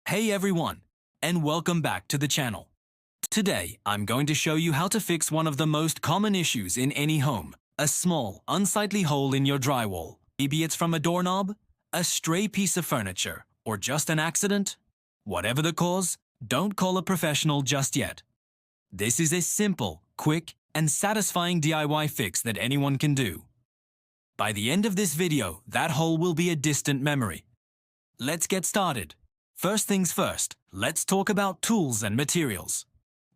Hey everyone, and welcome back to the channel. Today, I'm going to show you how to fix one of the most common issues in any home, a small, unsightly hole in your drywall. Maybe it's from a doorknob, a stray piece of furniture, or just an accident. Whatever the cause, don't call a professional just yet. This is a simple, quick, and satisfying DIY fix that anyone can do. By the end of this video, that hole will be a distant memory. Let's get started. First things first, let's talk about tools and materials.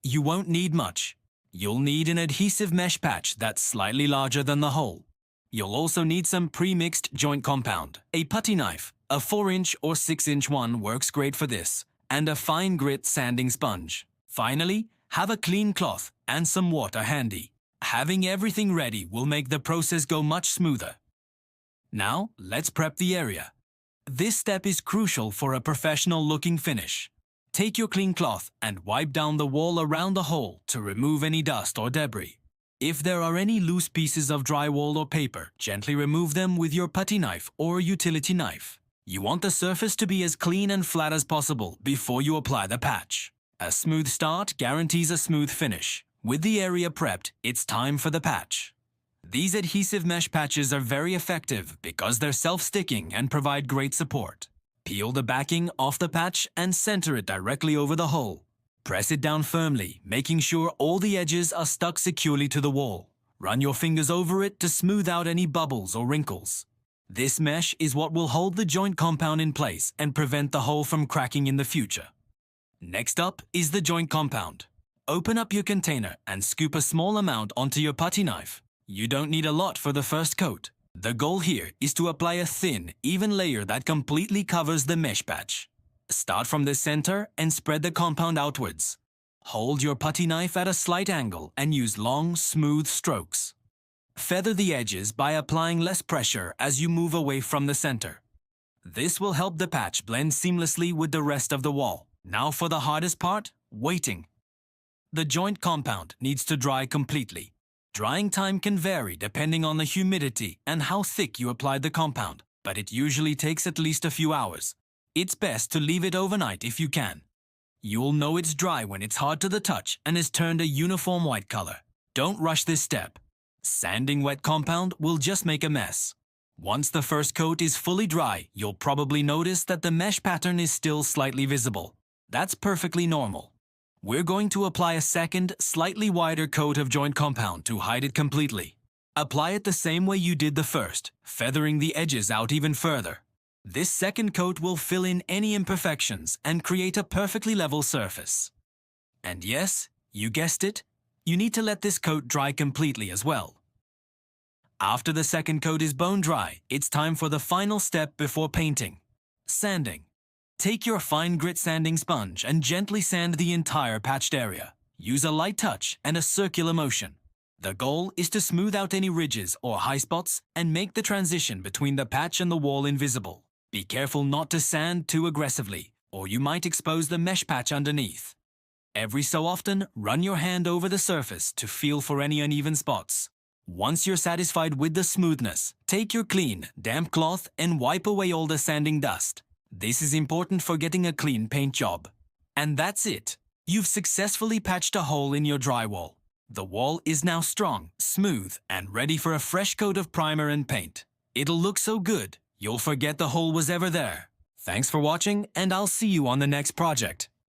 You won't need much. You'll need an adhesive mesh patch that's slightly larger than the hole. You'll also need some pre-mixed joint compound. A putty knife, a 4-inch or 6-inch one works great for this, and a fine grit sanding sponge. Finally, have a clean cloth and some water handy. Having everything ready will make the process go much smoother. Now, let's prep the area. This step is crucial for a professional-looking finish. Take your clean cloth and wipe down the wall around the hole to remove any dust or debris. If there are any loose pieces of drywall or paper, gently remove them with your putty knife or utility knife. You want the surface to be as clean and flat as possible before you apply the patch. A smooth start guarantees a smooth finish. With the area prepped, it's time for the patch. These adhesive mesh patches are very effective because they're self-sticking and provide great support. Peel the backing off the patch and center it directly over the hole. Press it down firmly, making sure all the edges are stuck securely to the wall. Run your fingers over it to smooth out any bubbles or wrinkles. This mesh is what will hold the joint compound in place and prevent the hole from cracking in the future. Next up is the joint compound. Open up your container and scoop a small amount onto your putty knife. You don't need a lot for the first coat. The goal here is to apply a thin, even layer that completely covers the mesh patch. Start from the center and spread the compound outwards. Hold your putty knife at a slight angle and use long, smooth strokes. Feather the edges by applying less pressure as you move away from the center. This will help the patch blend seamlessly with the rest of the wall. Now for the hardest part, waiting. The joint compound needs to dry completely. Drying time can vary depending on the humidity and how thick you applied the compound, but it usually takes at least a few hours. It's best to leave it overnight if you can. You'll know it's dry when it's hard to the touch and has turned a uniform white color. Don't rush this step. Sanding wet compound will just make a mess. Once the first coat is fully dry, you'll probably notice that the mesh pattern is still slightly visible. That's perfectly normal. We're going to apply a second, slightly wider coat of joint compound to hide it completely. Apply it the same way you did the first, feathering the edges out even further. This second coat will fill in any imperfections and create a perfectly level surface. And yes, you guessed it, you need to let this coat dry completely as well. After the second coat is bone dry, it's time for the final step before painting: sanding. Take your fine grit sanding sponge and gently sand the entire patched area. Use a light touch and a circular motion. The goal is to smooth out any ridges or high spots and make the transition between the patch and the wall invisible. Be careful not to sand too aggressively, or you might expose the mesh patch underneath. Every so often, run your hand over the surface to feel for any uneven spots. Once you're satisfied with the smoothness, take your clean, damp cloth and wipe away all the sanding dust. This is important for getting a clean paint job. And that's it. You've successfully patched a hole in your drywall. The wall is now strong, smooth, and ready for a fresh coat of primer and paint. It'll look so good, you'll forget the hole was ever there. Thanks for watching, and I'll see you on the next project.